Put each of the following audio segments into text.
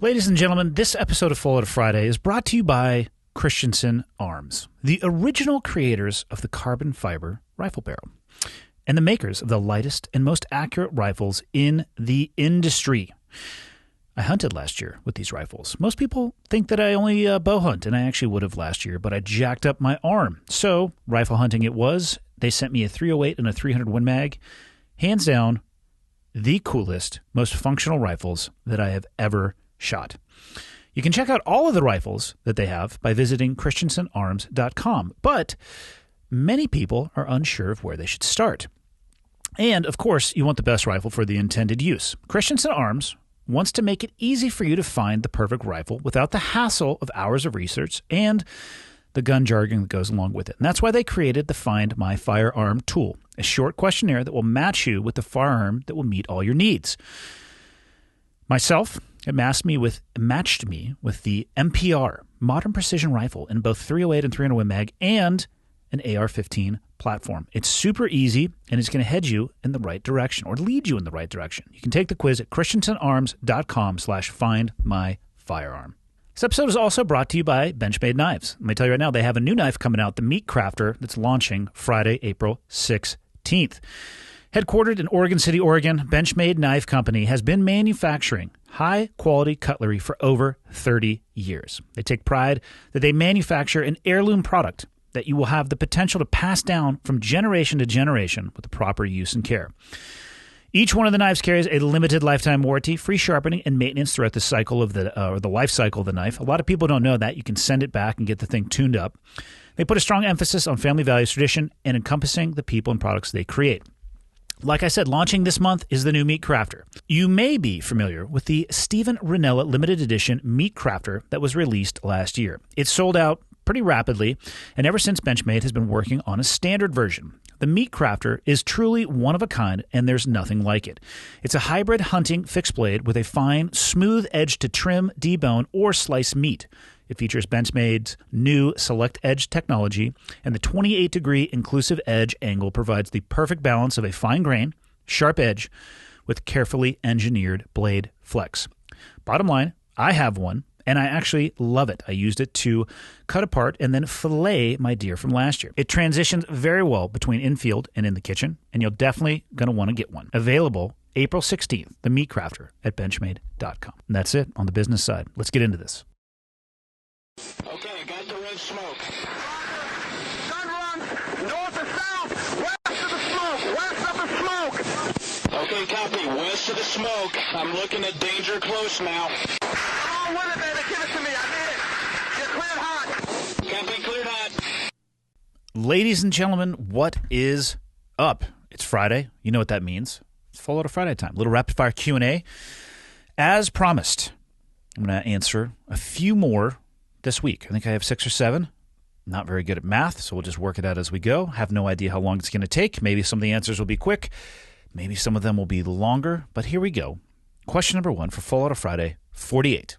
Ladies and gentlemen, this episode of Full Out of Friday is brought to you by Christensen Arms, the original creators of the carbon fiber rifle barrel, and the makers of the lightest and most accurate rifles in the industry. I hunted last year with these rifles. Most people think that I only bow hunt, and I actually would have last year, but I jacked up my arm. So, rifle hunting it was. They sent me a 308 and a 300 Win Mag. Hands down, the coolest, most functional rifles that I have ever shot. You can check out all of the rifles that they have by visiting christensenarms.com, but many people are unsure of where they should start. And, of course, you want the best rifle for the intended use. Christensen Arms wants to make it easy for you to find the perfect rifle without the hassle of hours of research and the gun jargon that goes along with it. And that's why they created the Find My Firearm tool, a short questionnaire that will match you with the firearm that will meet all your needs. Myself, it matched me with the MPR, Modern Precision Rifle, in both 308 and 300 Win Mag and an AR-15 platform. It's super easy, and it's going to head you in the right direction or lead you in the right direction. You can take the quiz at christensenarms.com/findmyfirearm. This episode is also brought to you by Benchmade Knives. Let me tell you right now, they have a new knife coming out, the Meat Crafter, that's launching Friday, April 16th. Headquartered in Oregon City, Oregon, Benchmade Knife Company has been manufacturing high-quality cutlery for over 30 years. They take pride that they manufacture an heirloom product that you will have the potential to pass down from generation to generation with the proper use and care. Each one of the knives carries a limited lifetime warranty, free sharpening, and maintenance throughout the cycle of the life cycle of the knife. A lot of people don't know that. You can send it back and get the thing tuned up. They put a strong emphasis on family values, tradition, and encompassing the people and products they create. Like I said, launching this month is the new Meat Crafter. You may be familiar with the Steven Rinella limited edition Meat Crafter that was released last year. It sold out pretty rapidly, and ever since Benchmade has been working on a standard version. The Meat Crafter is truly one of a kind, and there's nothing like it. It's a hybrid hunting fixed blade with a fine, smooth edge to trim, debone, or slice meat. It features Benchmade's new Select Edge technology, and the 28-degree inclusive edge angle provides the perfect balance of a fine grain, sharp edge, with carefully engineered blade flex. Bottom line, I have one, and I actually love it. I used it to cut apart and then fillet my deer from last year. It transitions very well between in-field and in the kitchen, and you're definitely going to want to get one. Available April 16th, the Meat Crafter at benchmade.com. And that's it on the business side. Let's get into this. Okay, got the red smoke. Gun run, north or south, west of the smoke, west of the smoke. Okay, copy, west of the smoke. I'm looking at danger close now. Come on with it, baby, give it to me, I need it. You're cleared hot. Copy, cleared hot. Ladies and gentlemen, what is up? It's Friday. You know what that means. It's Full Out of Friday time. A little rapid-fire Q&A. As promised, I'm going to answer a few more this week. I think I have 6 or 7. Not very good at math, so we'll just work it out as we go. Have no idea how long it's going to take. Maybe some of the answers will be quick. Maybe some of them will be longer, but here we go. Question number 1 for Full Out of Friday 48.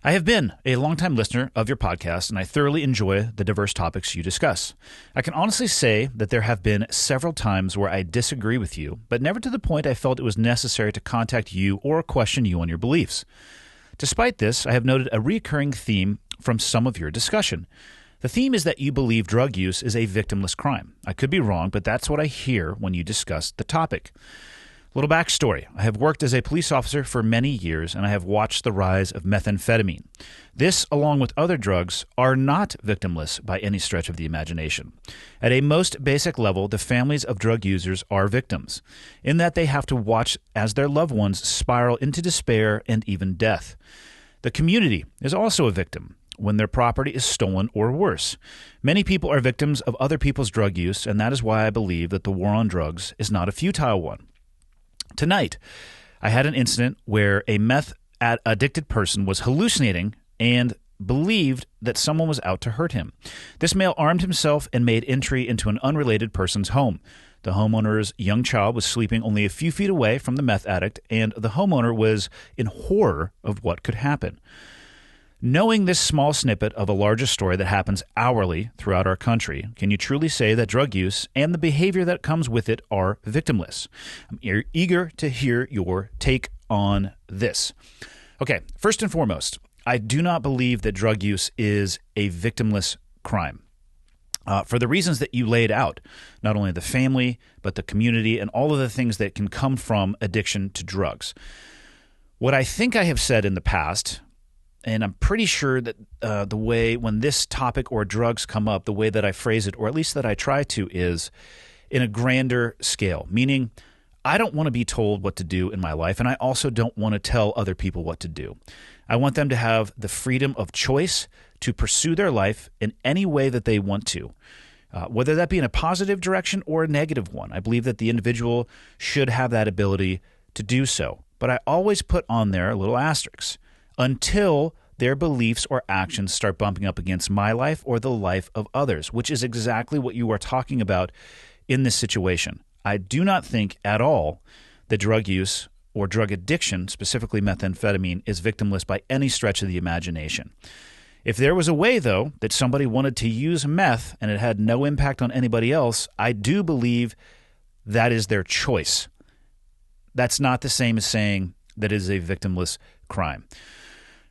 I have been a longtime listener of your podcast, and I thoroughly enjoy the diverse topics you discuss. I can honestly say that there have been several times where I disagree with you, but never to the point I felt it was necessary to contact you or question you on your beliefs. Despite this, I have noted a recurring theme from some of your discussion. The theme is that you believe drug use is a victimless crime. I could be wrong, but that's what I hear when you discuss the topic. Little backstory. I have worked as a police officer for many years, and I have watched the rise of methamphetamine. This, along with other drugs, are not victimless by any stretch of the imagination. At a most basic level, the families of drug users are victims, in that they have to watch as their loved ones spiral into despair and even death. The community is also a victim when their property is stolen or worse. Many people are victims of other people's drug use, and that is why I believe that the war on drugs is not a futile one. Tonight, I had an incident where a meth-addicted person was hallucinating and believed that someone was out to hurt him. This male armed himself and made entry into an unrelated person's home. The homeowner's young child was sleeping only a few feet away from the meth addict, and the homeowner was in horror of what could happen. Knowing this small snippet of a larger story that happens hourly throughout our country, can you truly say that drug use and the behavior that comes with it are victimless? I'm eager to hear your take on this. Okay, first and foremost, I do not believe that drug use is a victimless crime. For the reasons that you laid out, not only the family, but the community and all of the things that can come from addiction to drugs. What I think I have said in the past, and I'm pretty sure that the way when this topic or drugs come up, the way that I phrase it, or at least that I try to, is in a grander scale, meaning I don't want to be told what to do in my life, and I also don't want to tell other people what to do. I want them to have the freedom of choice to pursue their life in any way that they want to, whether that be in a positive direction or a negative one. I believe that the individual should have that ability to do so. But I always put on there a little asterisk until their beliefs or actions start bumping up against my life or the life of others, which is exactly what you are talking about in this situation. I do not think at all that drug use or drug addiction, specifically methamphetamine, is victimless by any stretch of the imagination. If there was a way, though, that somebody wanted to use meth and it had no impact on anybody else, I do believe that is their choice. That's not the same as saying that it is a victimless crime.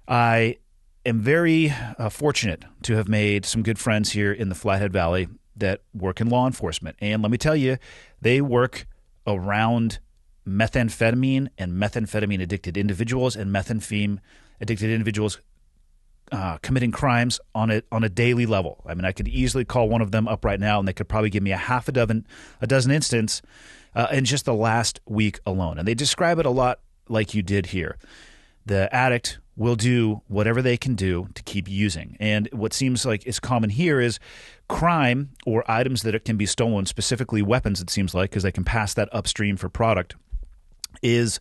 I am very fortunate to have made some good friends here in the Flathead Valley that work in law enforcement. And let me tell you, they work around methamphetamine and methamphetamine-addicted individuals and methamphetamine-addicted individuals committing crimes on a daily level. I mean, I could easily call one of them up right now, and they could probably give me a dozen instances in just the last week alone. And they describe it a lot like you did here. The addict will do whatever they can do to keep using. And what seems like is common here is crime or items that can be stolen, specifically weapons, it seems like, because they can pass that upstream for product, is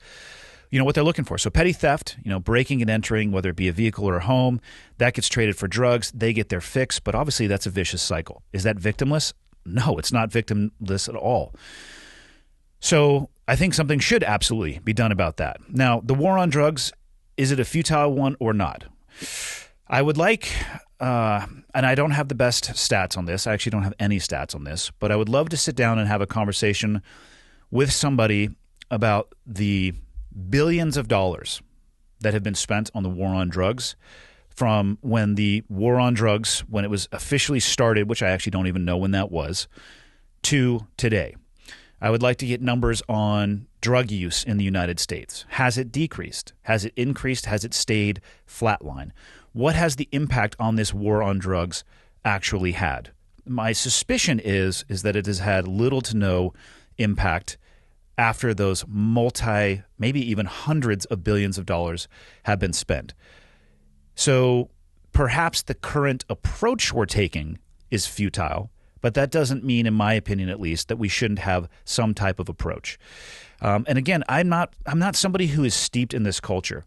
what they're looking for. So petty theft, breaking and entering, whether it be a vehicle or a home, that gets traded for drugs. They get their fix, but obviously that's a vicious cycle. Is that victimless? No, it's not victimless at all. So I think something should absolutely be done about that. Now, the war on drugs, is it a futile one or not? I would like, and I don't have the best stats on this. I actually don't have any stats on this, but I would love to sit down and have a conversation with somebody about the billions of dollars that have been spent on the war on drugs from when the war on drugs, when it was officially started, which I actually don't even know when that was, to today. I would like to get numbers on drug use in the United States. Has it decreased? Has it increased? Has it stayed flatline? What has the impact on this war on drugs actually had? My suspicion is that it has had little to no impact after those maybe even hundreds of billions of dollars have been spent. So perhaps the current approach we're taking is futile, but that doesn't mean, in my opinion at least, that we shouldn't have some type of approach. And again, I'm not somebody who is steeped in this culture,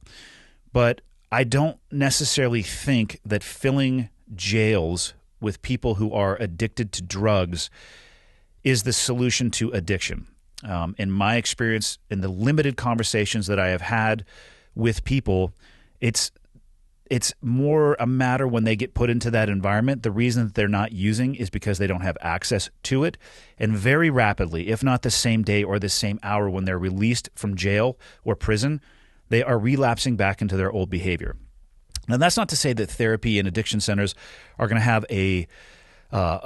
but I don't necessarily think that filling jails with people who are addicted to drugs is the solution to addiction. In my experience, in the limited conversations that I have had with people, it's more a matter when they get put into that environment. The reason that they're not using is because they don't have access to it. And very rapidly, if not the same day or the same hour when they're released from jail or prison, they are relapsing back into their old behavior. Now, that's not to say that therapy and addiction centers are going to have a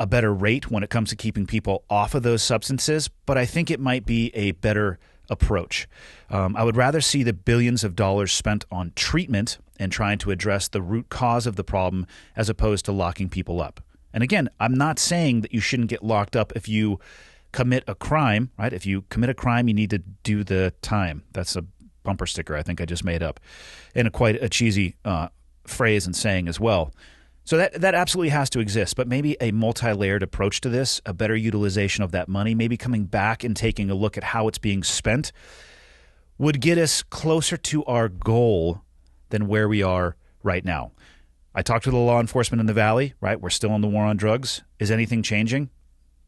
better rate when it comes to keeping people off of those substances, but I think it might be a better approach. I would rather see the billions of dollars spent on treatment and trying to address the root cause of the problem as opposed to locking people up. And again, I'm not saying that you shouldn't get locked up if you commit a crime, right? If you commit a crime, you need to do the time. That's a bumper sticker I think I just made up, and quite a cheesy phrase and saying as well. So that absolutely has to exist, but maybe a multi-layered approach to this, a better utilization of that money, maybe coming back and taking a look at how it's being spent would get us closer to our goal than where we are right now. I talked to the law enforcement in the Valley, right? We're still on the war on drugs. Is anything changing?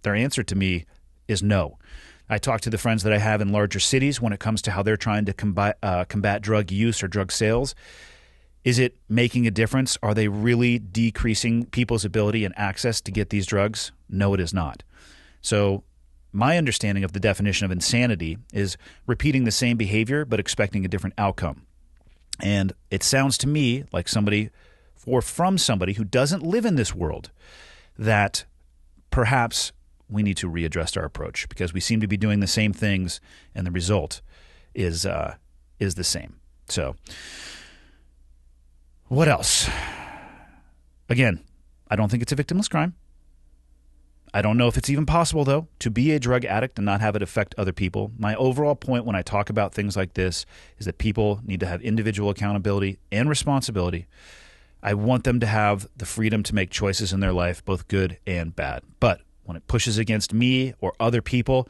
Their answer to me is no. I talked to the friends that I have in larger cities when it comes to how they're trying to combat drug use or drug sales. Is it making a difference? Are they really decreasing people's ability and access to get these drugs? No, it is not. So my understanding of the definition of insanity is repeating the same behavior but expecting a different outcome. And it sounds to me like somebody, or from somebody who doesn't live in this world, that perhaps we need to readdress our approach, because we seem to be doing the same things and the result is the same. So what else? Again, I don't think it's a victimless crime. I don't know if it's even possible, though, to be a drug addict and not have it affect other people. My overall point when I talk about things like this is that people need to have individual accountability and responsibility. I want them to have the freedom to make choices in their life, both good and bad. But when it pushes against me or other people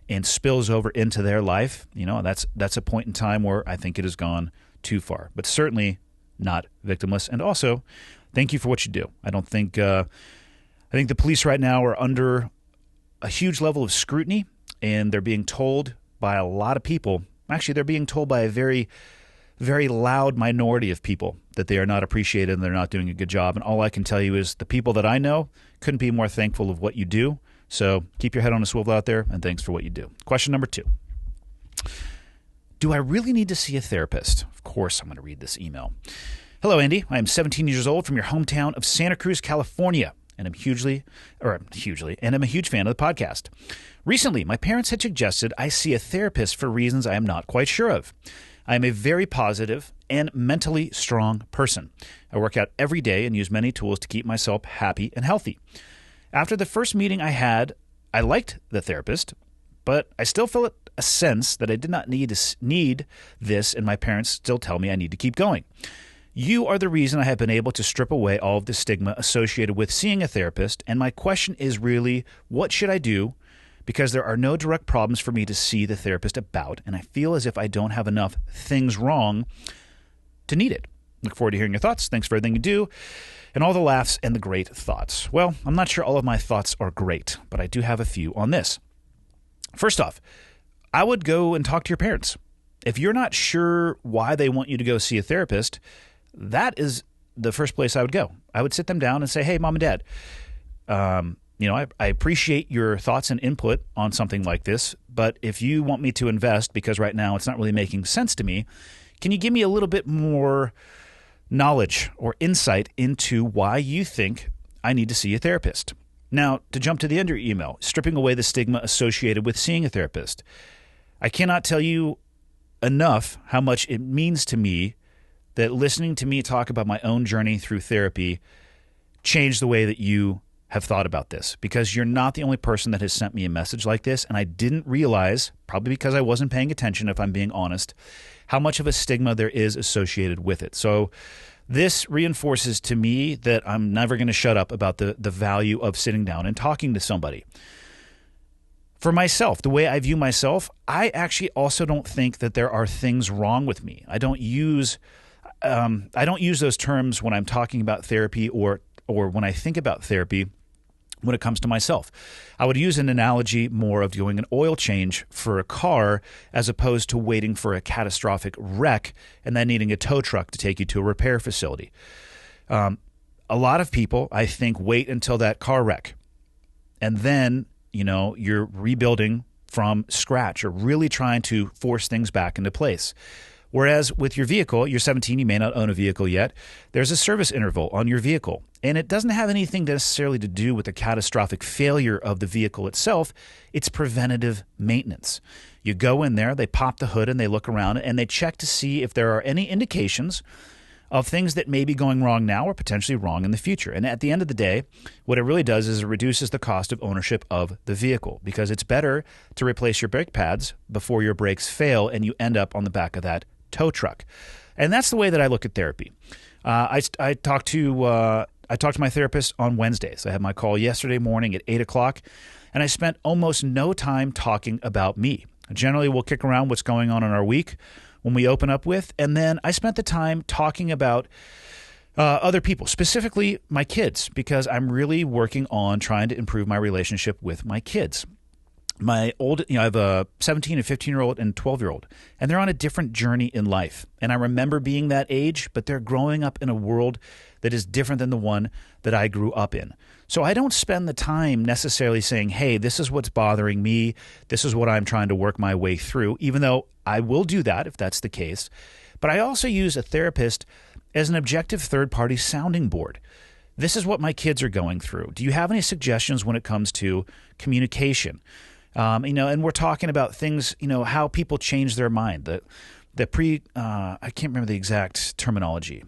and spills over into their life, that's a point in time where I think it has gone too far. But certainly not victimless. And also, thank you for what you do. I think the police right now are under a huge level of scrutiny, and they're being told by a lot of people. Actually, they're being told by a very, very loud minority of people that they are not appreciated and they're not doing a good job. And all I can tell you is the people that I know couldn't be more thankful of what you do. So keep your head on a swivel out there, and thanks for what you do. Question number 2. Do I really need to see a therapist? Of course, I'm going to read this email. Hello, Andy. I am 17 years old from your hometown of Santa Cruz, California, and I'm a huge fan of the podcast. Recently, my parents had suggested I see a therapist for reasons I am not quite sure of. I am a very positive and mentally strong person. I work out every day and use many tools to keep myself happy and healthy. After the first meeting I had, I liked the therapist, but I still felt a sense that I did not need this, and my parents still tell me I need to keep going. You are the reason I have been able to strip away all of the stigma associated with seeing a therapist, and my question is really, what should I do? Because there are no direct problems for me to see the therapist about, and I feel as if I don't have enough things wrong to need it. Look forward to hearing your thoughts. Thanks for everything you do, and all the laughs and the great thoughts. Well, I'm not sure all of my thoughts are great, but I do have a few on this. First off, I would go and talk to your parents. If you're not sure why they want you to go see a therapist, that is the first place I would go. I would sit them down and say, hey, Mom and Dad, I appreciate your thoughts and input on something like this, but if you want me to invest, because right now it's not really making sense to me, can you give me a little bit more knowledge or insight into why you think I need to see a therapist? Now, to jump to the end of your email, stripping away the stigma associated with seeing a therapist. I cannot tell you enough how much it means to me that listening to me talk about my own journey through therapy changed the way that you have thought about this, because you're not the only person that has sent me a message like this, and I didn't realize, probably because I wasn't paying attention, if I'm being honest, how much of a stigma there is associated with it. So this reinforces to me that I'm never going to shut up about the value of sitting down and talking to somebody. For myself, the way I view myself, I actually also don't think that there are things wrong with me. I don't use those terms when I'm talking about therapy or when I think about therapy when it comes to myself. I would use an analogy more of doing an oil change for a car as opposed to waiting for a catastrophic wreck and then needing a tow truck to take you to a repair facility. A lot of people, I think, wait until that car wreck, and then you're rebuilding from scratch or really trying to force things back into place. Whereas with your vehicle, you're 17, you may not own a vehicle yet, there's a service interval on your vehicle. And it doesn't have anything necessarily to do with the catastrophic failure of the vehicle itself. It's preventative maintenance. You go in there, they pop the hood and they look around and they check to see if there are any indications of things that may be going wrong now or potentially wrong in the future. And at the end of the day, what it really does is it reduces the cost of ownership of the vehicle, because it's better to replace your brake pads before your brakes fail and you end up on the back of that tow truck. And that's the way that I look at therapy. I talked to my therapist on Wednesdays. I had my call yesterday morning at 8 o'clock, and I spent almost no time talking about me. Generally, we'll kick around what's going on in our week when we open up with, and then I spent the time talking about other people, specifically my kids, because I'm really working on trying to improve my relationship with my kids. I have a 17 and 15-year-old and 12-year-old, and they're on a different journey in life. And I remember being that age, but they're growing up in a world that is different than the one that I grew up in. So I don't spend the time necessarily saying, hey, this is what's bothering me. This is what I'm trying to work my way through, even though I will do that if that's the case. But I also use a therapist as an objective third-party sounding board. This is what my kids are going through. Do you have any suggestions when it comes to communication? And we're talking about things, how people change their mind. I can't remember the exact terminology.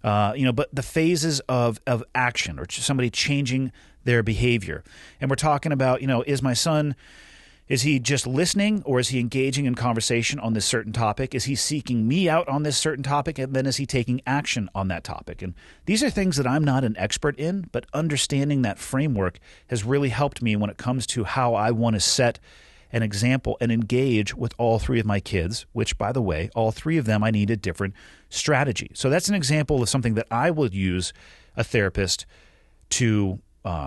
But the phases of action or somebody changing their behavior. And we're talking about, is my son, is he just listening, or is he engaging in conversation on this certain topic? Is he seeking me out on this certain topic? And then is he taking action on that topic? And these are things that I'm not an expert in, but understanding that framework has really helped me when it comes to how I want to set an example and engage with all three of my kids, which, by the way, all three of them, I need a different strategy. So that's an example of something that I will use a therapist to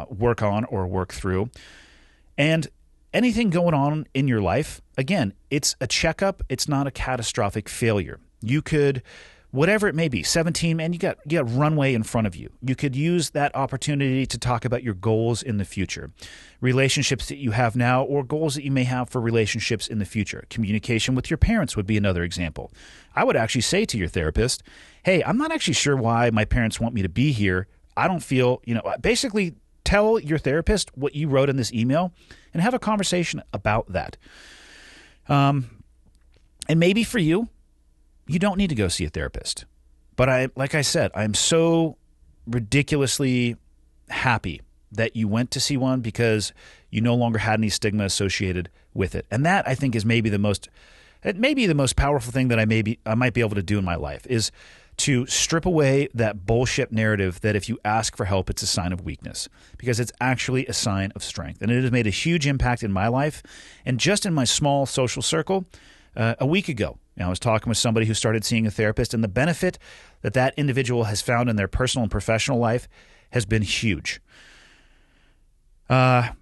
work on or work through. And anything going on in your life, again, it's a checkup. It's not a catastrophic failure. You could, whatever it may be, 17, man, you got runway in front of you. You could use that opportunity to talk about your goals in the future, relationships that you have now, or goals that you may have for relationships in the future. Communication with your parents would be another example. I would actually say to your therapist, hey, I'm not actually sure why my parents want me to be here. I don't feel, basically tell your therapist what you wrote in this email and have a conversation about that. And maybe for you, you don't need to go see a therapist. But like I said, I'm so ridiculously happy that you went to see one because you no longer had any stigma associated with it. And that, I think, is maybe the most powerful thing that I might be able to do in my life, is to strip away that bullshit narrative that if you ask for help, it's a sign of weakness, because it's actually a sign of strength. And it has made a huge impact in my life. And just in my small social circle, a week ago, I was talking with somebody who started seeing a therapist, and the benefit that individual has found in their personal and professional life has been huge. And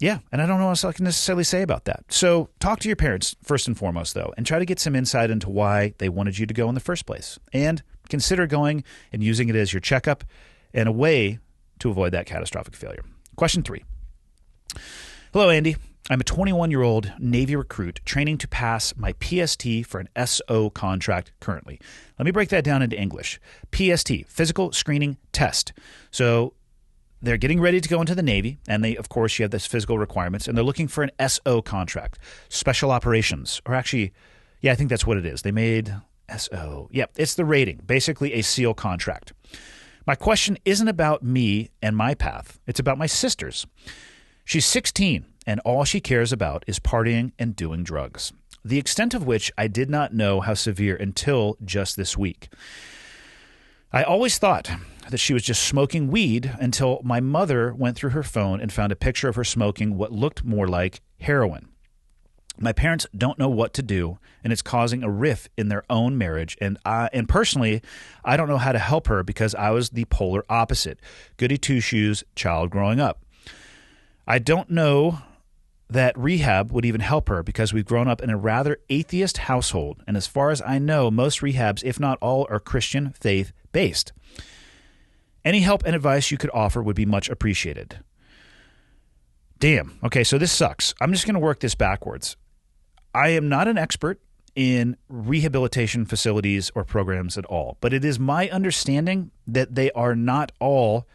I don't know what else I can necessarily say about that. So talk to your parents first and foremost, though, and try to get some insight into why they wanted you to go in the first place. And consider going and using it as your checkup and a way to avoid that catastrophic failure. Question 3. Hello, Andy. I'm a 21-year-old Navy recruit training to pass my PST for an SO contract currently. Let me break that down into English. PST, Physical Screening Test. So they're getting ready to go into the Navy, and you have this physical requirements, and they're looking for an SO contract, Special Operations, or actually, I think that's what it is. They made SO. It's the rating, basically a SEAL contract. My question isn't about me and my path. It's about my sister's. She's 16, and all she cares about is partying and doing drugs, the extent of which I did not know how severe until just this week. I always thought that she was just smoking weed until my mother went through her phone and found a picture of her smoking what looked more like heroin. My parents don't know what to do, and it's causing a rift in their own marriage. And personally, I don't know how to help her because I was the polar opposite, goody two-shoes child growing up. I don't know that rehab would even help her because we've grown up in a rather atheist household. And as far as I know, most rehabs, if not all, are Christian faith-based. Any help and advice you could offer would be much appreciated. Damn. Okay, so this sucks. I'm just going to work this backwards. I am not an expert in rehabilitation facilities or programs at all, but it is my understanding that they are not all,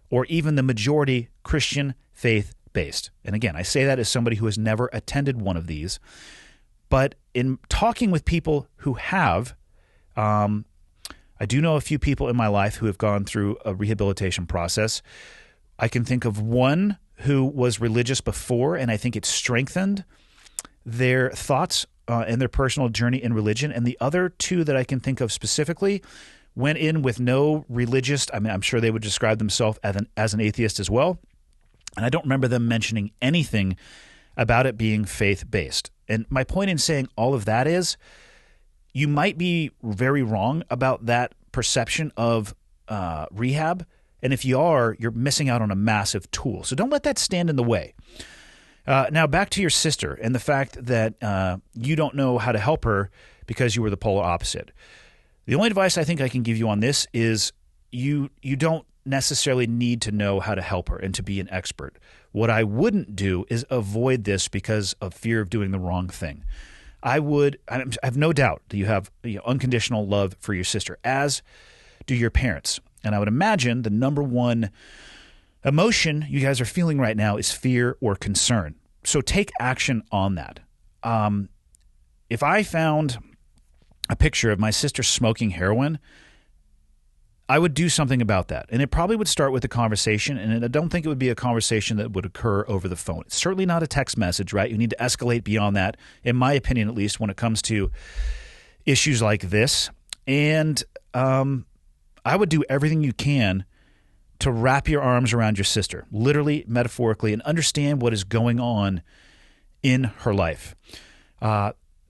or even the majority, Christian faith-based. And again, I say that as somebody who has never attended one of these, but in talking with people who have, I do know a few people in my life who have gone through a rehabilitation process. I can think of one who was religious before, and I think it strengthened their thoughts and their personal journey in religion. And the other two that I can think of specifically went in with no religious, I'm sure they would describe themselves as an atheist as well. And I don't remember them mentioning anything about it being faith-based. And my point in saying all of that is, you might be very wrong about that perception of rehab. And if you are, you're missing out on a massive tool. So don't let that stand in the way. Now, back to your sister and the fact that you don't know how to help her because you were the polar opposite. The only advice I think I can give you on this is you don't necessarily need to know how to help her and to be an expert. What I wouldn't do is avoid this because of fear of doing the wrong thing. I have no doubt that you have unconditional love for your sister, as do your parents. And I would imagine the number one emotion you guys are feeling right now is fear or concern. So take action on that. If I found a picture of my sister smoking heroin, I would do something about that. And it probably would start with a conversation, and I don't think it would be a conversation that would occur over the phone. It's certainly not a text message, right? You need to escalate beyond that, in my opinion at least, when it comes to issues like this. And I would do everything you can to wrap your arms around your sister, literally, metaphorically, and understand what is going on in her life.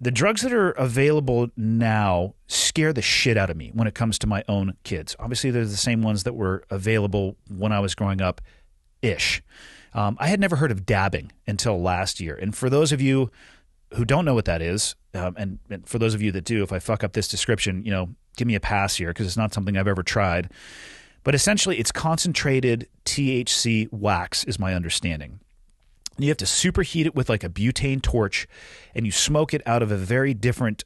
The drugs that are available now scare the shit out of me when it comes to my own kids. Obviously, they're the same ones that were available when I was growing up-ish. I had never heard of dabbing until last year. And for those of you who don't know what that is, and for those of you that do, if I fuck up this description, give me a pass here because it's not something I've ever tried. But essentially, it's concentrated THC wax is my understanding. You have to superheat it with like a butane torch, and you smoke it out of a very different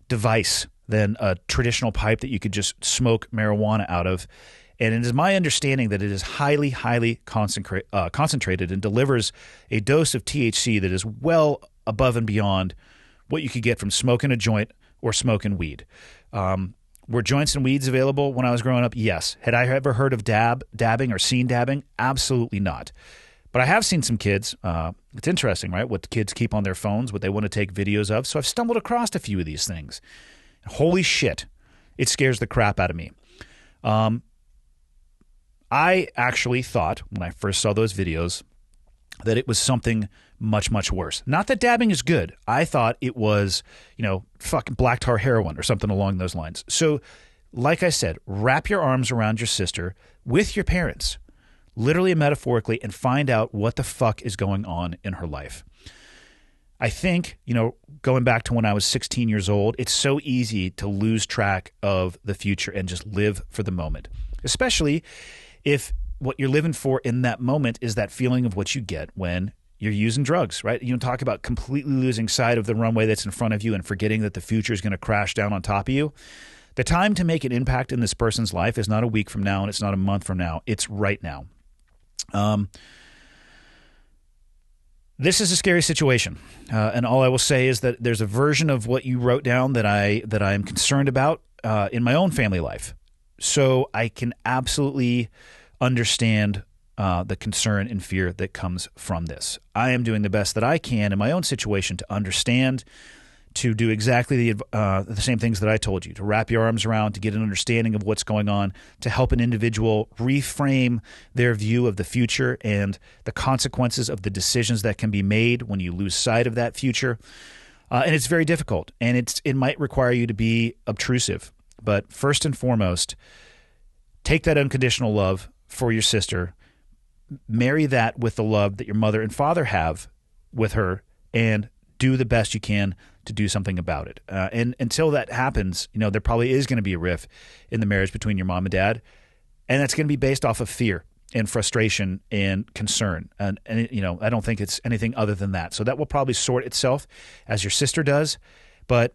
device than a traditional pipe that you could just smoke marijuana out of. And it is my understanding that it is highly, highly concentrated and delivers a dose of THC that is well above and beyond what you could get from smoking a joint or smoking weed. Were joints and weeds available when I was growing up? Yes. Had I ever heard of dabbing or seen dabbing? Absolutely not. But I have seen some kids. It's interesting, right? What kids keep on their phones, what they want to take videos of. So I've stumbled across a few of these things. Holy shit. It scares the crap out of me. I actually thought when I first saw those videos that it was something much, much worse. Not that dabbing is good. I thought it was, fucking black tar heroin or something along those lines. So, like I said, wrap your arms around your sister with your parents, literally and metaphorically, and find out what the fuck is going on in her life. I think, going back to when I was 16 years old, it's so easy to lose track of the future and just live for the moment, especially if what you're living for in that moment is that feeling of what you get when you're using drugs, right? You talk about completely losing sight of the runway that's in front of you and forgetting that the future is going to crash down on top of you. The time to make an impact in this person's life is not a week from now and it's not a month from now. It's right now. This is a scary situation. And all I will say is that there's a version of what you wrote down that I am concerned about in my own family life. So I can absolutely understand the concern and fear that comes from this. I am doing the best that I can in my own situation to understand, to do exactly the same things that I told you, to wrap your arms around, to get an understanding of what's going on, to help an individual reframe their view of the future and the consequences of the decisions that can be made when you lose sight of that future. And it's very difficult, and it might require you to be obtrusive. But first and foremost, take that unconditional love for your sister, marry that with the love that your mother and father have with her, and do the best you can to do something about it. And until that happens, there probably is going to be a rift in the marriage between your mom and dad, and that's going to be based off of fear and frustration and concern. And I don't think it's anything other than that. So that will probably sort itself as your sister does, but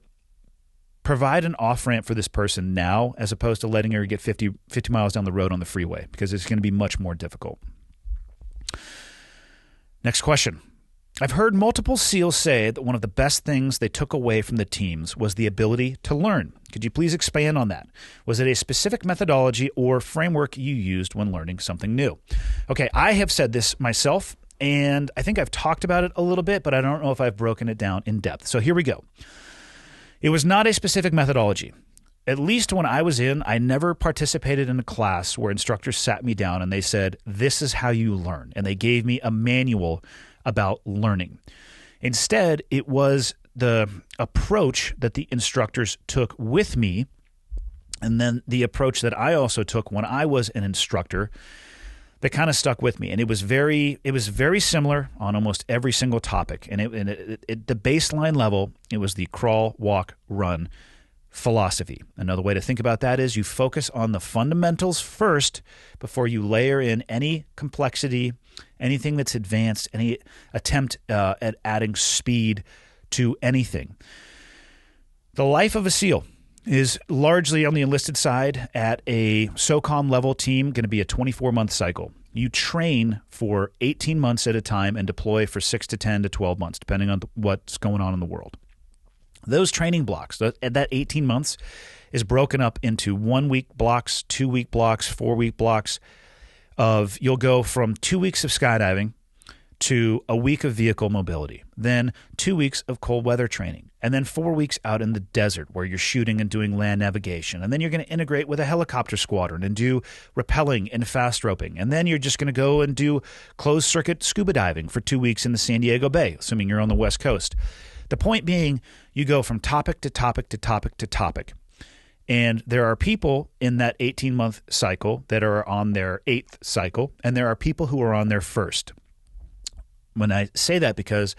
provide an off-ramp for this person now as opposed to letting her get 50 miles down the road on the freeway, because it's going to be much more difficult. Next question. I've heard multiple SEALs say that one of the best things they took away from the teams was the ability to learn. Could you please expand on that? Was it a specific methodology or framework you used when learning something new? Okay, I have said this myself, and I think I've talked about it a little bit, but I don't know if I've broken it down in depth. So here we go. It was not a specific methodology. At least when I was in, I never participated in a class where instructors sat me down and they said, this is how you learn. And they gave me a manual about learning. Instead, it was the approach that the instructors took with me, and then the approach that I also took when I was an instructor, that kind of stuck with me. And it was very similar on almost every single topic. And the baseline level, it was the crawl, walk, run philosophy. Another way to think about that is you focus on the fundamentals first before you layer in any complexity, anything that's advanced, any attempt at adding speed to anything. The life of a SEAL is largely on the enlisted side. At a SOCOM level team, going to be a 24-month cycle. You train for 18 months at a time and deploy for 6 to 10 to 12 months, depending on what's going on in the world. Those training blocks, that 18 months is broken up into 1-week blocks, 2-week blocks, 4-week blocks of you'll go from 2 weeks of skydiving to a week of vehicle mobility, then 2 weeks of cold weather training, and then 4 weeks out in the desert where you're shooting and doing land navigation. And then you're going to integrate with a helicopter squadron and do rappelling and fast roping. And then you're just going to go and do closed circuit scuba diving for 2 weeks in the San Diego Bay, assuming you're on the West Coast. The point being, you go from topic to topic to topic to topic. And there are people in that 18-month cycle that are on their 8th cycle, and there are people who are on their 1st. When I say that, because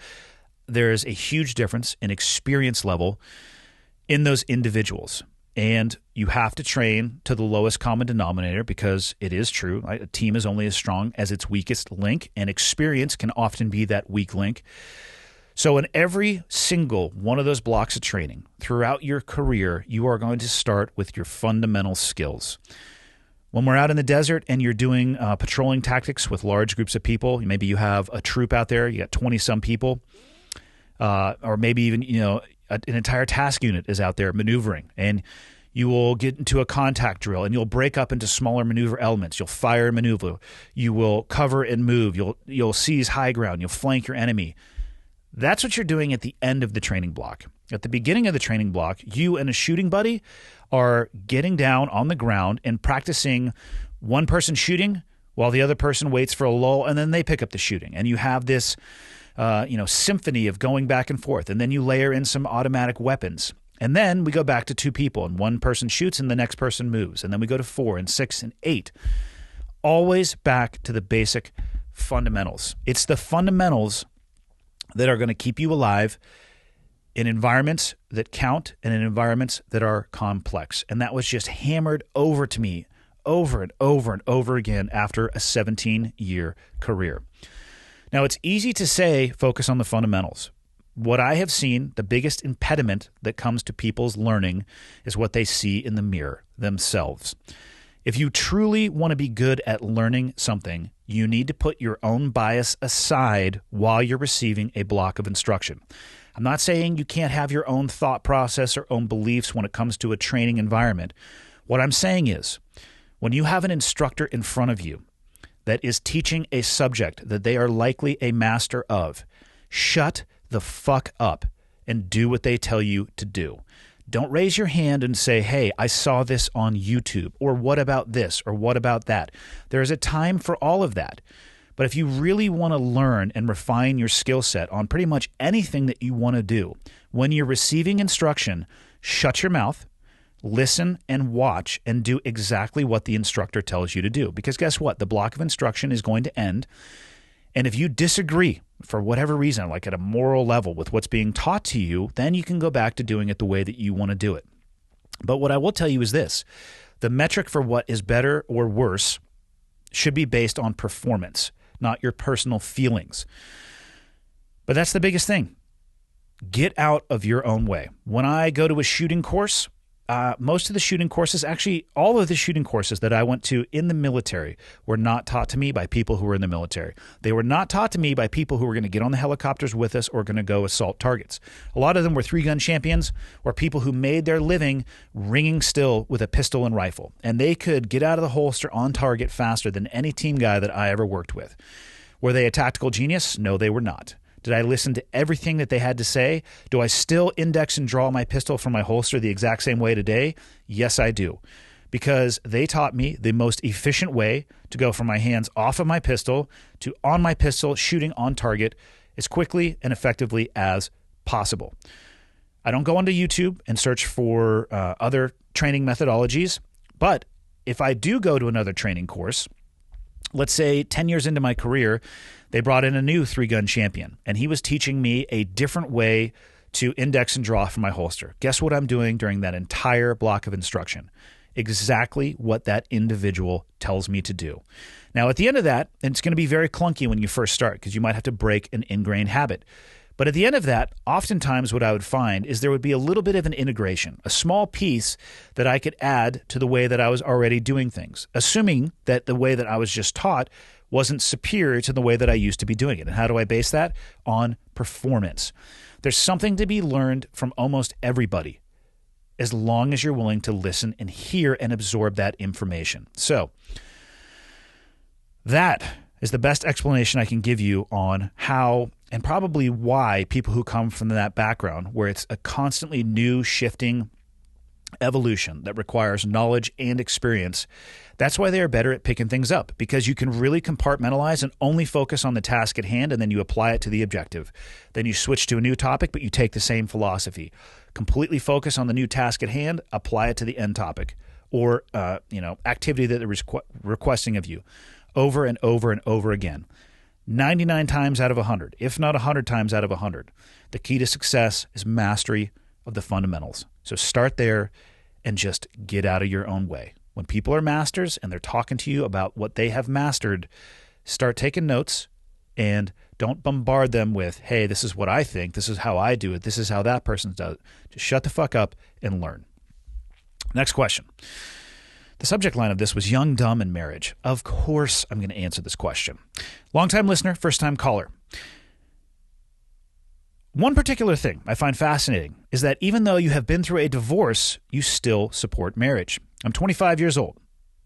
there is a huge difference in experience level in those individuals. And you have to train to the lowest common denominator, because it is true. A team is only as strong as its weakest link, and experience can often be that weak link. So in every single one of those blocks of training throughout your career, you are going to start with your fundamental skills. When we're out in the desert and you're doing patrolling tactics with large groups of people, maybe you have a troop out there, you got 20-some people, or maybe even an entire task unit is out there maneuvering, and you will get into a contact drill and you'll break up into smaller maneuver elements. You'll fire and maneuver. You will cover and move. You'll seize high ground. You'll flank your enemy. That's what you're doing at the end of the training block. At the beginning of the training block, you and a shooting buddy are getting down on the ground and practicing one person shooting while the other person waits for a lull, and then they pick up the shooting. And you have this symphony of going back and forth. And then you layer in some automatic weapons. And then we go back to 2 people, and one person shoots and the next person moves. And then we go to 4 and 6 and 8. Always back to the basic fundamentals. It's the fundamentals that are going to keep you alive in environments that count and in environments that are complex. And that was just hammered over to me over and over and over again after a 17-year career. Now, it's easy to say focus on the fundamentals. What I have seen, the biggest impediment that comes to people's learning is what they see in the mirror, themselves. If you truly want to be good at learning something, you need to put your own bias aside while you're receiving a block of instruction. I'm not saying you can't have your own thought process or own beliefs when it comes to a training environment. What I'm saying is, when you have an instructor in front of you that is teaching a subject that they are likely a master of, shut the fuck up and do what they tell you to do. Don't raise your hand and say, hey, I saw this on YouTube, or what about this, or what about that? There is a time for all of that. But if you really want to learn and refine your skill set on pretty much anything that you want to do, when you're receiving instruction, shut your mouth, listen and watch, and do exactly what the instructor tells you to do. Because guess what? The block of instruction is going to end. And if you disagree for whatever reason, like at a moral level with what's being taught to you, then you can go back to doing it the way that you want to do it. But what I will tell you is this: the metric for what is better or worse should be based on performance, not your personal feelings. But that's the biggest thing. Get out of your own way. When I go to a shooting course, most of the shooting courses, actually all of the shooting courses that I went to in the military, were not taught to me by people who were in the military. They were not taught to me by people who were going to get on the helicopters with us or going to go assault targets. A lot of them were 3-gun champions or people who made their living ringing still with a pistol and rifle. And they could get out of the holster on target faster than any team guy that I ever worked with. Were they a tactical genius? No, they were not. Did I listen to everything that they had to say? Do I still index and draw my pistol from my holster the exact same way today? Yes, I do. Because they taught me the most efficient way to go from my hands off of my pistol to on my pistol, shooting on target as quickly and effectively as possible. I don't go onto YouTube and search for other training methodologies, but if I do go to another training course, let's say 10 years into my career, they brought in a new 3-gun champion, and he was teaching me a different way to index and draw from my holster. Guess what I'm doing during that entire block of instruction? Exactly what that individual tells me to do. Now, at the end of that, and it's going to be very clunky when you first start because you might have to break an ingrained habit. But at the end of that, oftentimes what I would find is there would be a little bit of an integration, a small piece that I could add to the way that I was already doing things, assuming that the way that I was just taught wasn't superior to the way that I used to be doing it. And how do I base that? On performance. There's something to be learned from almost everybody, as long as you're willing to listen and hear and absorb that information. So that is the best explanation I can give you on how and probably why people who come from that background, where it's a constantly new, shifting evolution that requires knowledge and experience, that's why they are better at picking things up, because you can really compartmentalize and only focus on the task at hand, and then you apply it to the objective. Then you switch to a new topic, but you take the same philosophy. Completely focus on the new task at hand, apply it to the end topic or activity that they're requesting of you over and over and over again. 99 times out of 100, if not 100 times out of 100, the key to success is mastery of the fundamentals. So start there and just get out of your own way. When people are masters and they're talking to you about what they have mastered, start taking notes and don't bombard them with, hey, this is what I think, this is how I do it, this is how that person does it. Just shut the fuck up and learn. Next question. The subject line of this was young, dumb, and marriage. Of course I'm going to answer this question. Long-time listener, first-time caller. One particular thing I find fascinating is that even though you have been through a divorce, you still support marriage. I'm 25 years old,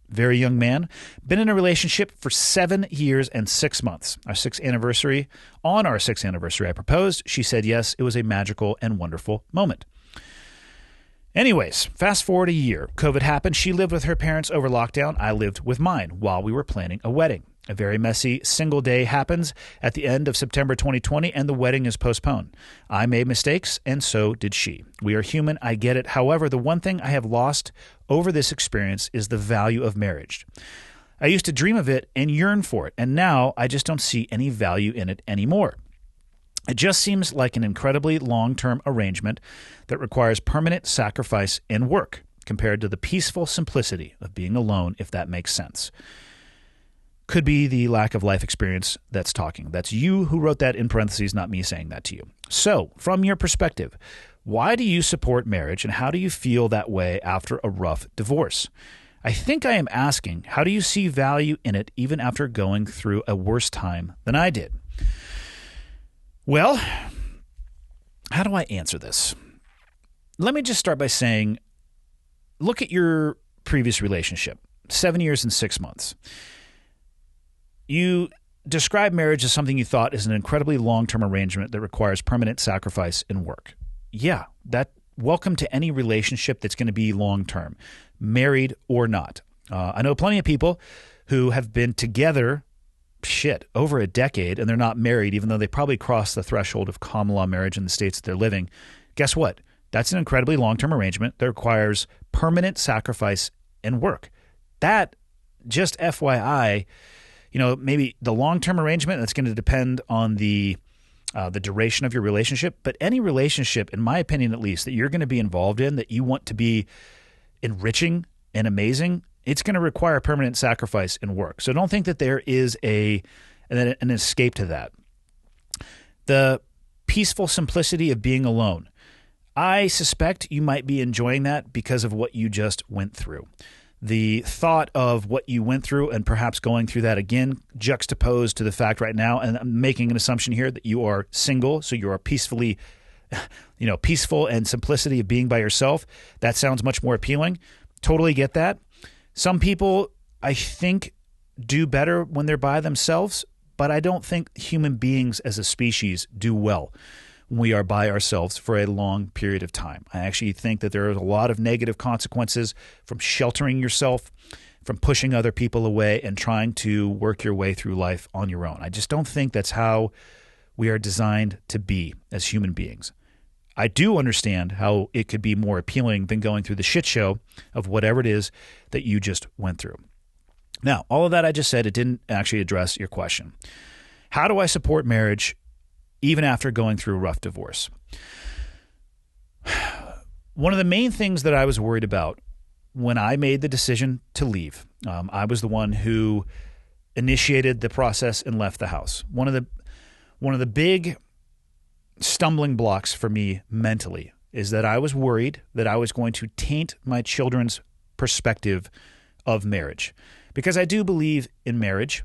very young man, been in a relationship for 7 years and 6 months. On our 6th anniversary, I proposed. She said yes. It was a magical and wonderful moment. Anyways, fast forward a year. COVID happened. She lived with her parents over lockdown. I lived with mine while we were planning a wedding. A very messy single day happens at the end of September 2020, and the wedding is postponed. I made mistakes, and so did she. We are human. I get it. However, the one thing I have lost over this experience is the value of marriage. I used to dream of it and yearn for it, and now I just don't see any value in it anymore. It just seems like an incredibly long-term arrangement that requires permanent sacrifice and work compared to the peaceful simplicity of being alone, if that makes sense. Could be the lack of life experience that's talking. That's you who wrote that in parentheses, not me saying that to you. So, from your perspective, why do you support marriage and how do you feel that way after a rough divorce? I think I am asking, how do you see value in it even after going through a worse time than I did? Well, how do I answer this? Let me just start by saying, look at your previous relationship, 7 years and 6 months. You describe marriage as something you thought is an incredibly long-term arrangement that requires permanent sacrifice and work. Yeah, welcome to any relationship that's going to be long-term, married or not. I know plenty of people who have been together over a decade, and they're not married, even though they probably crossed the threshold of common law marriage in the states that they're living. Guess what? That's an incredibly long-term arrangement that requires permanent sacrifice and work. That, just FYI, maybe the long-term arrangement, that's going to depend on the duration of your relationship, but any relationship, in my opinion at least, that you're going to be involved in, that you want to be enriching and amazing, it's going to require permanent sacrifice and work. So don't think that there is an escape to that. The peaceful simplicity of being alone. I suspect you might be enjoying that because of what you just went through. The thought of what you went through and perhaps going through that again, juxtaposed to the fact right now, and I'm making an assumption here that you are single, so you are peaceful and simplicity of being by yourself. That sounds much more appealing. Totally get that. Some people, I think, do better when they're by themselves, but I don't think human beings as a species do well when we are by ourselves for a long period of time. I actually think that there are a lot of negative consequences from sheltering yourself, from pushing other people away and trying to work your way through life on your own. I just don't think that's how we are designed to be as human beings. I do understand how it could be more appealing than going through the shit show of whatever it is that you just went through. Now, all of that I just said, it didn't actually address your question. How do I support marriage even after going through a rough divorce? One of the main things that I was worried about when I made the decision to leave, I was the one who initiated the process and left the house. One of the big stumbling blocks for me mentally is that I was worried that I was going to taint my children's perspective of marriage. Because I do believe in marriage,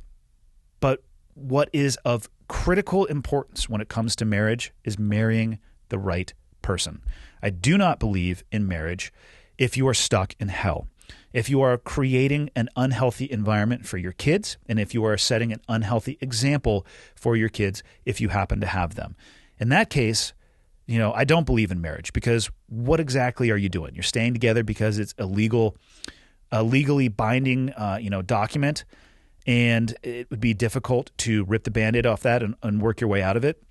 but what is of critical importance when it comes to marriage is marrying the right person. I do not believe in marriage if you are stuck in hell. If you are creating an unhealthy environment for your kids, and if you are setting an unhealthy example for your kids if you happen to have them. In that case, I don't believe in marriage, because what exactly are you doing? You're staying together because it's a legally binding document, and it would be difficult to rip the Band-Aid off that and work your way out of it.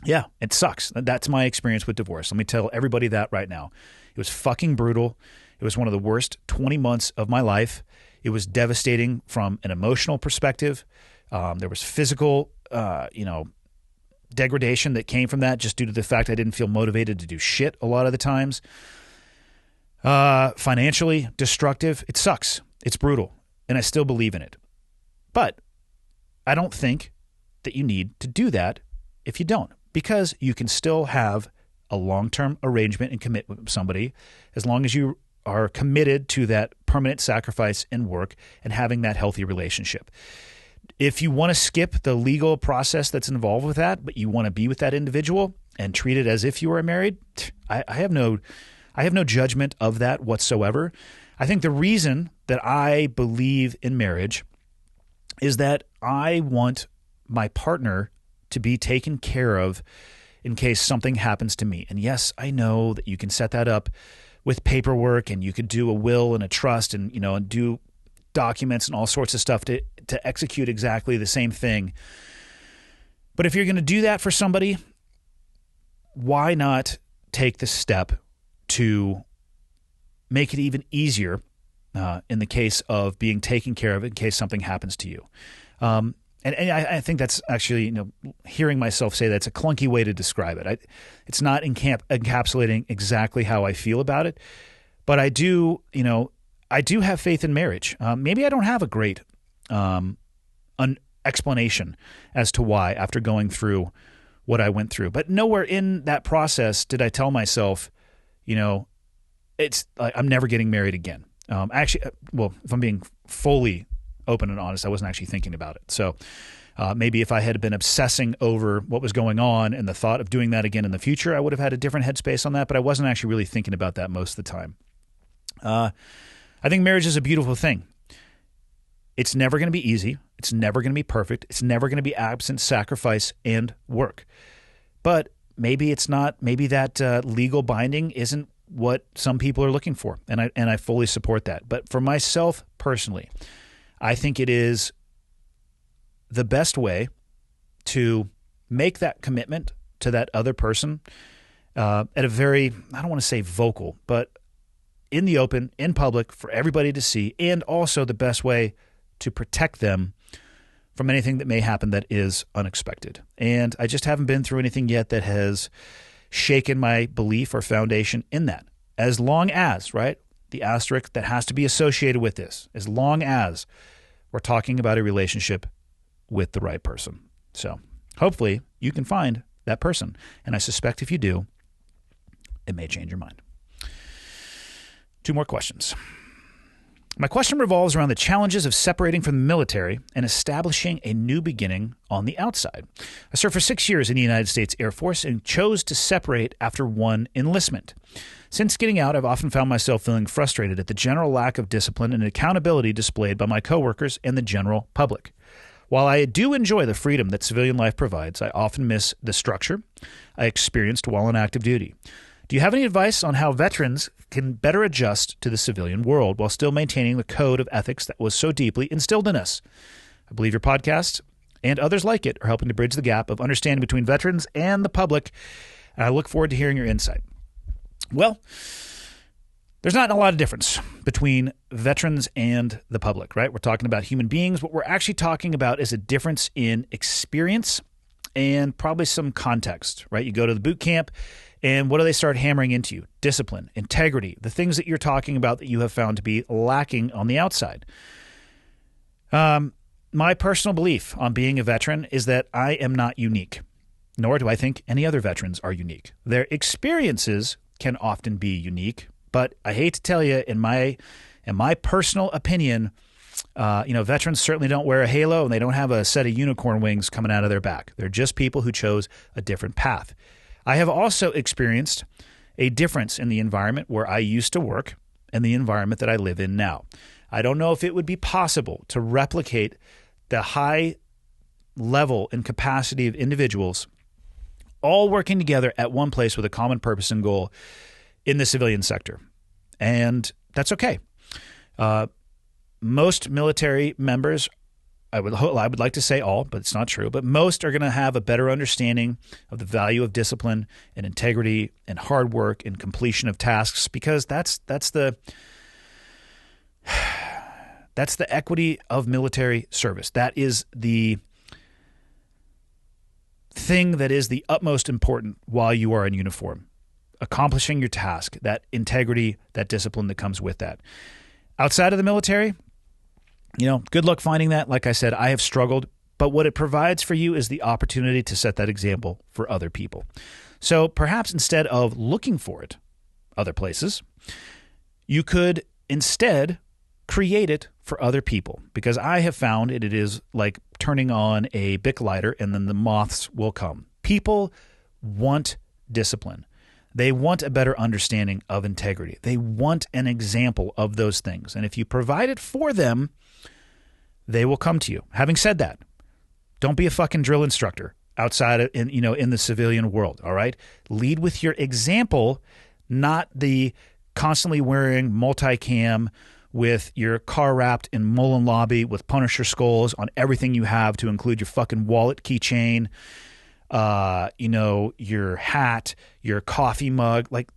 Yeah, it sucks. That's my experience with divorce. Let me tell everybody that right now. It was fucking brutal. It was one of the worst 20 months of my life. It was devastating from an emotional perspective. There was physical, degradation that came from that just due to the fact I didn't feel motivated to do shit a lot of the times. Financially destructive. It sucks. It's brutal. And I still believe in it. But I don't think that you need to do that if you don't, because you can still have a long-term arrangement and commitment with somebody as long as you are committed to that permanent sacrifice and work and having that healthy relationship. If you want to skip the legal process that's involved with that, but you want to be with that individual and treat it as if you were married, I have no judgment of that whatsoever. I think the reason that I believe in marriage is that I want my partner to be taken care of in case something happens to me. And yes, I know that you can set that up with paperwork, and you could do a will and a trust and do documents and all sorts of stuff to execute exactly the same thing. But if you're going to do that for somebody, why not take the step to make it even easier in the case of being taken care of in case something happens to you? And I think that's actually, hearing myself say that's a clunky way to describe it. It's not encapsulating exactly how I feel about it, but I do have faith in marriage. Maybe I don't have a great explanation as to why after going through what I went through, but nowhere in that process did I tell myself, it's like I'm never getting married again. Actually, if I'm being fully open and honest, I wasn't actually thinking about it. So maybe if I had been obsessing over what was going on and the thought of doing that again in the future, I would have had a different headspace on that, but I wasn't actually really thinking about that most of the time. I think marriage is a beautiful thing. It's never going to be easy. It's never going to be perfect. It's never going to be absent sacrifice and work. But maybe it's not. Maybe that legal binding isn't what some people are looking for, and I fully support that. But for myself personally, I think it is the best way to make that commitment to that other person at a very, I don't want to say vocal, but in the open, in public, for everybody to see, and also the best way to protect them from anything that may happen that is unexpected. And I just haven't been through anything yet that has shaken my belief or foundation in that. As long as, right, the asterisk that has to be associated with this, as long as we're talking about a relationship with the right person. So hopefully you can find that person. And I suspect if you do, it may change your mind. 2 more questions. My question revolves around the challenges of separating from the military and establishing a new beginning on the outside. I served for 6 years in the United States Air Force and chose to separate after 1 enlistment. Since getting out, I've often found myself feeling frustrated at the general lack of discipline and accountability displayed by my coworkers and the general public. While I do enjoy the freedom that civilian life provides, I often miss the structure I experienced while on active duty. Do you have any advice on how veterans can better adjust to the civilian world while still maintaining the code of ethics that was so deeply instilled in us? I believe your podcast and others like it are helping to bridge the gap of understanding between veterans and the public, and I look forward to hearing your insight. Well, There's not a lot of difference between veterans and the public, right? We're talking about human beings. What we're actually talking about is a difference in experience and probably some context, right? You go to the boot camp, and what do they start hammering into you? Discipline, integrity, the things that you're talking about that you have found to be lacking on the outside. My personal belief on being a veteran is that I am not unique, nor do I think any other veterans are unique. Their experiences can often be unique, but I hate to tell you, in my personal opinion, veterans certainly don't wear a halo, and they don't have a set of unicorn wings coming out of their back. They're just people who chose a different path. I have also experienced a difference in the environment where I used to work and the environment that I live in now. I don't know if it would be possible to replicate the high level and capacity of individuals all working together at one place with a common purpose and goal in the civilian sector. And that's okay. Most military members, I would like to say all, but it's not true, but most are going to have a better understanding of the value of discipline and integrity and hard work and completion of tasks, because that's the equity of military service. That is the thing that is the utmost important while you are in uniform. Accomplishing your task, that integrity, that discipline that comes with that. Outside of the military, good luck finding that. Like I said, I have struggled, but what it provides for you is the opportunity to set that example for other people. So perhaps instead of looking for it other places, you could instead create it for other people, because I have found it is like turning on a Bic lighter and then the moths will come. People want discipline. They want a better understanding of integrity. They want an example of those things. And if you provide it for them, they will come to you. Having said that, don't be a fucking drill instructor outside of, in the civilian world, all right? Lead with your example, not the constantly wearing multicam with your car wrapped in Mullen Lobby with Punisher skulls on everything you have, to include your fucking wallet, keychain, your hat, your coffee mug. Like,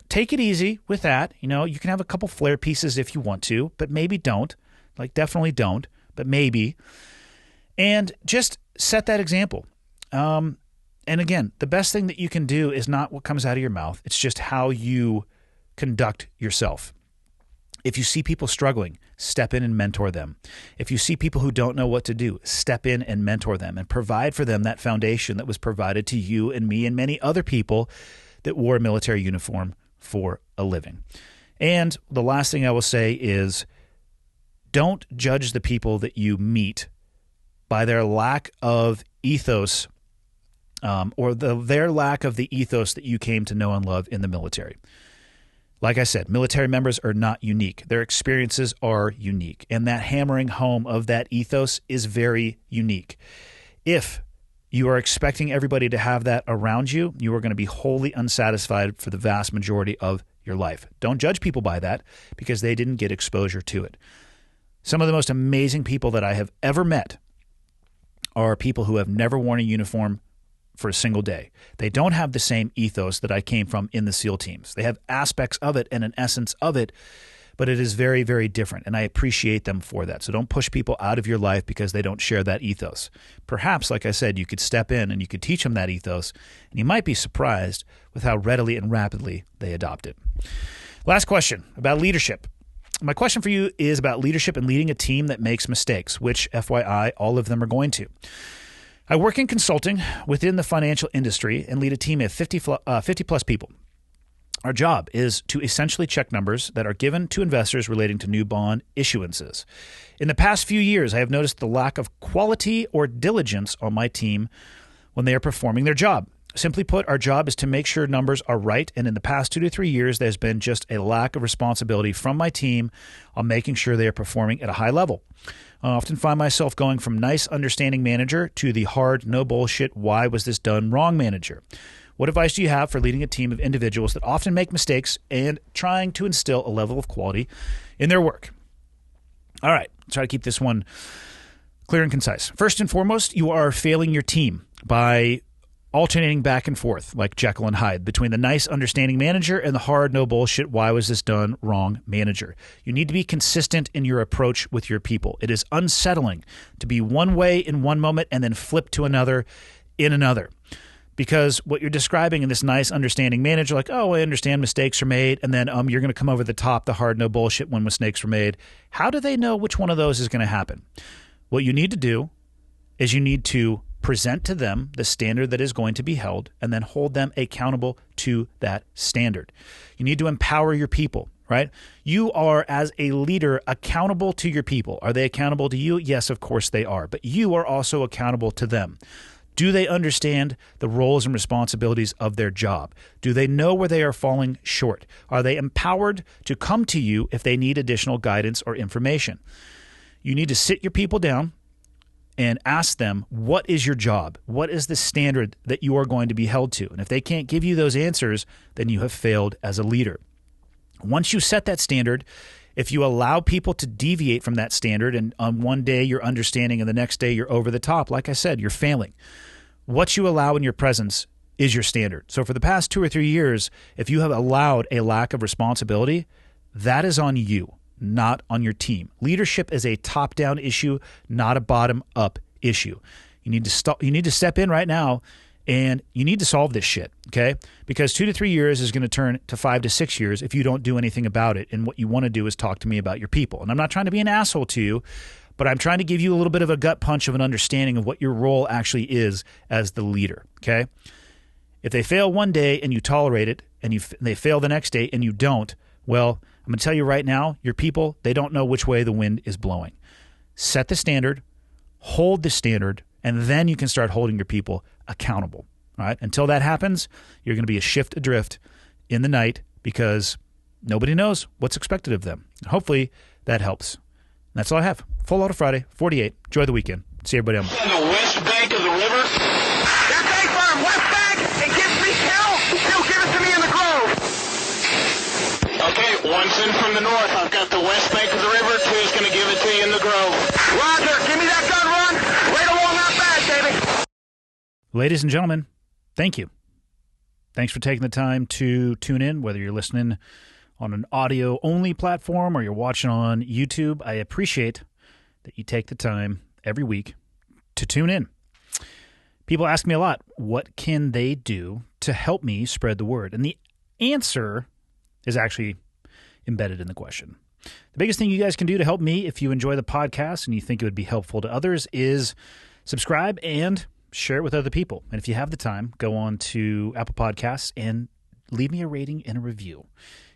take it easy with that. You can have a couple flare pieces if you want to, but maybe don't. Like, definitely don't, but maybe. And just set that example. And again, the best thing that you can do is not what comes out of your mouth. It's just how you conduct yourself. If you see people struggling, step in and mentor them. If you see people who don't know what to do, step in and mentor them and provide for them that foundation that was provided to you and me and many other people that wore a military uniform for a living. And the last thing I will say is, don't judge the people that you meet by their lack of ethos or their lack of the ethos that you came to know and love in the military. Like I said, military members are not unique. Their experiences are unique. And that hammering home of that ethos is very unique. If you are expecting everybody to have that around you, you are going to be wholly unsatisfied for the vast majority of your life. Don't judge people by that, because they didn't get exposure to it. Some of the most amazing people that I have ever met are people who have never worn a uniform for a single day. They don't have the same ethos that I came from in the SEAL teams. They have aspects of it and an essence of it, but it is very, very different, and I appreciate them for that. So don't push people out of your life because they don't share that ethos. Perhaps, like I said, you could step in and you could teach them that ethos, and you might be surprised with how readily and rapidly they adopt it. Last question about leadership. My question for you is about leadership and leading a team that makes mistakes, which, FYI, all of them are going to. I work in consulting within the financial industry and lead a team of 50 plus people. Our job is to essentially check numbers that are given to investors relating to new bond issuances. In the past few years, I have noticed the lack of quality or diligence on my team when they are performing their job. Simply put, our job is to make sure numbers are right, and in the past 2 to 3 years, there's been just a lack of responsibility from my team on making sure they are performing at a high level. I often find myself going from nice, understanding manager to the hard, no bullshit, why was this done wrong manager. What advice do you have for leading a team of individuals that often make mistakes and trying to instill a level of quality in their work? All right, try to keep this one clear and concise. First and foremost, you are failing your team by alternating back and forth like Jekyll and Hyde between the nice, understanding manager and the hard, no bullshit, why was this done wrong manager. You need to be consistent in your approach with your people. It is unsettling to be one way in one moment and then flip to another in another. Because what you're describing in this nice, understanding manager, like, oh, I understand mistakes are made, and then you're going to come over the top, the hard, no bullshit when mistakes were made. How do they know which one of those is going to happen? What you need to do is you need to present to them the standard that is going to be held and then hold them accountable to that standard. You need to empower your people, right? You are, as a leader, accountable to your people. Are they accountable to you? Yes, of course they are. But you are also accountable to them. Do they understand the roles and responsibilities of their job? Do they know where they are falling short? Are they empowered to come to you if they need additional guidance or information? You need to sit your people down and ask them, what is your job? What is the standard that you are going to be held to? And if they can't give you those answers, then you have failed as a leader. Once you set that standard, if you allow people to deviate from that standard and on one day you're understanding and the next day you're over the top, like I said, you're failing. What you allow in your presence is your standard. So for the past 2 or 3 years, if you have allowed a lack of responsibility, that is on you, not on your team. Leadership is a top-down issue, not a bottom-up issue. You need to step in right now and you need to solve this shit, okay? Because 2 to 3 years is going to turn to 5 to 6 years if you don't do anything about it. And what you want to do is talk to me about your people. And I'm not trying to be an asshole to you, but I'm trying to give you a little bit of a gut punch of an understanding of what your role actually is as the leader, okay? If they fail one day and you tolerate it, and they fail the next day and you don't, well, I'm going to tell you right now, your people, they don't know which way the wind is blowing. Set the standard, hold the standard, and then you can start holding your people accountable, all right? Until that happens, you're going to be a shift adrift in the night because nobody knows what's expected of them. Hopefully, that helps. That's all I have. Full Auto Friday, 48. Enjoy the weekend. See everybody on the west bank of the river. That's A firm, west bank. It gives me hell. He'll give it to me in the grove. Okay, one's in from the north. I've got the west bank of the river. Two's going to give it to you in the grove. Roger, give me that gun run. Right along that bag, baby. Ladies and gentlemen, thank you. Thanks for taking the time to tune in, whether you're listening on an audio-only platform or you're watching on YouTube. I appreciate that you take the time every week to tune in. People ask me a lot, what can they do to help me spread the word? And the answer is actually embedded in the question. The biggest thing you guys can do to help me if you enjoy the podcast and you think it would be helpful to others is subscribe and share it with other people. And if you have the time, go on to Apple Podcasts and leave me a rating and a review.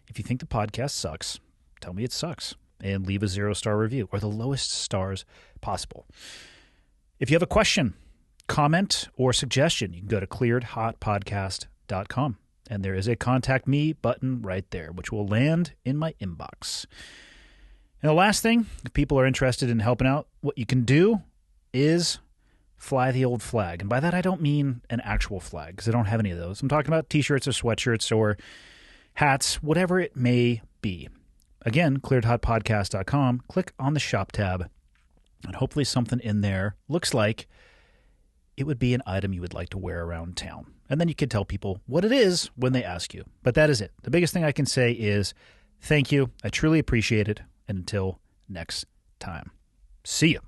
If you think the podcast sucks, tell me it sucks and leave a 0-star review or the lowest stars possible. If you have a question, comment, or suggestion, you can go to clearedhotpodcast.com and there is a contact me button right there, which will land in my inbox. And the last thing, if people are interested in helping out, what you can do is fly the old flag. And by that, I don't mean an actual flag because I don't have any of those. I'm talking about t-shirts or sweatshirts or hats, whatever it may be. Again, clearedhotpodcast.com. Click on the shop tab, and hopefully something in there looks like it would be an item you would like to wear around town. And then you can tell people what it is when they ask you. But that is it. The biggest thing I can say is thank you. I truly appreciate it. And until next time, see you.